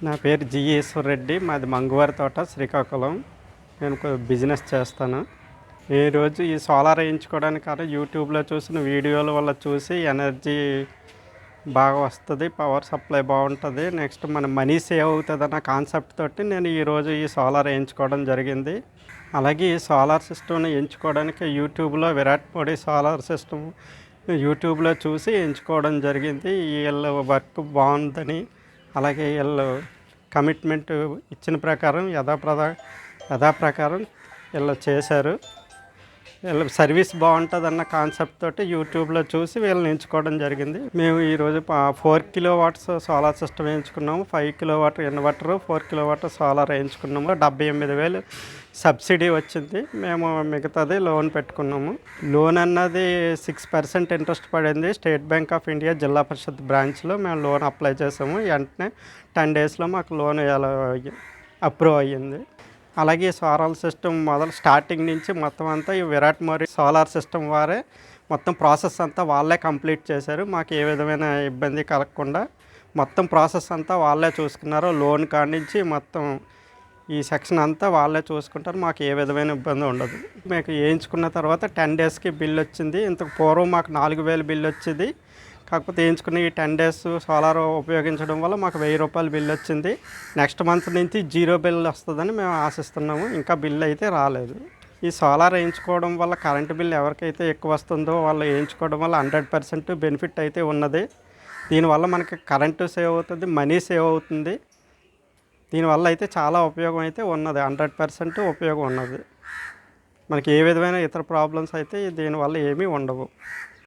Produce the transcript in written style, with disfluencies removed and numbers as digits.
నా పేరు జి ఈశ్వర్ రెడ్డి. మాది మంగవారి తోట, శ్రీకాకుళం. నేను బిజినెస్ చేస్తాను. ఈరోజు ఈ సోలార్ వేయించుకోవడానికి కాదు, యూట్యూబ్లో చూసిన వీడియోల వల్ల చూసి ఎనర్జీ బాగా వస్తుంది, పవర్ సప్లై బాగుంటుంది, నెక్స్ట్ మన మనీ సేవ్ అవుతుంది అన్న కాన్సెప్ట్ తోటి నేను ఈరోజు ఈ సోలార్ వేయించుకోవడం జరిగింది. అలాగే ఈ సోలార్ సిస్టమ్ని ఎంచుకోవడానికి యూట్యూబ్లో విరాట్ మోడీ సోలార్ సిస్టమ్ యూట్యూబ్లో చూసి ఎంచుకోవడం జరిగింది. వీళ్ళ వర్క్ బాగుందని, అలాగే వీళ్ళు కమిట్మెంట్ ఇచ్చిన ప్రకారం యథాప్రకారం వీళ్ళు చేశారు. వీళ్ళ సర్వీస్ బాగుంటుంది అన్న కాన్సెప్ట్ తోటి యూట్యూబ్లో చూసి వీళ్ళని ఎంచుకోవడం జరిగింది. మేము ఈరోజు 4 kW సోలార్ సిస్టమ్ వేయించుకున్నాము. 5 kW ఇన్వర్టర్, 4 kW సోలార్ వేయించుకున్నాము. 78,000 సబ్సిడీ వచ్చింది. మేము మిగతాది లోన్ పెట్టుకున్నాము. లోన్ అన్నది 6% ఇంట్రెస్ట్ పడింది. స్టేట్ బ్యాంక్ ఆఫ్ ఇండియా జిల్లా పరిషత్ బ్రాంచ్లో మేము లోన్ అప్లై చేసాము. వెంటనే 10 daysలో మాకు లోన్ అప్రూవ్ అయ్యింది. అలాగే సోలార్ సిస్టమ్ స్టార్టింగ్ నుంచి మొత్తం అంతా ఈ విరాట్ మోడీ సోలార్ సిస్టమ్ వారే మొత్తం ప్రాసెస్ అంతా వాళ్ళే కంప్లీట్ చేశారు. మాకు ఏ విధమైన ఇబ్బంది కలగకుండా మొత్తం ప్రాసెస్ అంతా వాళ్ళే చూసుకున్నారు. లోన్ కాడి నుంచి మొత్తం ఈ సెక్షన్ అంతా వాళ్ళే చూసుకుంటారు. మాకు ఏ విధమైన ఇబ్బంది ఉండదు. మీకు వేయించుకున్న తర్వాత 10 daysకి బిల్ వచ్చింది. ఇంతకు పూర్వం మాకు 4,000 బిల్ వచ్చేది. కాకపోతే వేయించుకుని ఈ 10 days సోలార్ ఉపయోగించడం వల్ల మాకు 1,000 రూపాయలు బిల్ వచ్చింది. నెక్స్ట్ మంత్ నుంచి 0 బిల్ వస్తుందని మేము ఆశిస్తున్నాము. ఇంకా బిల్ అయితే రాలేదు. ఈ సోలార్ వేయించుకోవడం వల్ల కరెంటు బిల్ ఎవరికైతే ఎక్కువ వస్తుందో వాళ్ళు వేయించుకోవడం వల్ల 100% బెనిఫిట్ అయితే ఉన్నది. దీనివల్ల మనకి కరెంటు సేవ్ అవుతుంది, మనీ సేవ్ అవుతుంది. దీనివల్ల అయితే చాలా ఉపయోగం అయితే ఉన్నది, 100% ఉపయోగం ఉన్నది. మనకి ఏ విధమైన ఇతర ప్రాబ్లమ్స్ అయితే దీనివల్ల ఏమీ ఉండవు.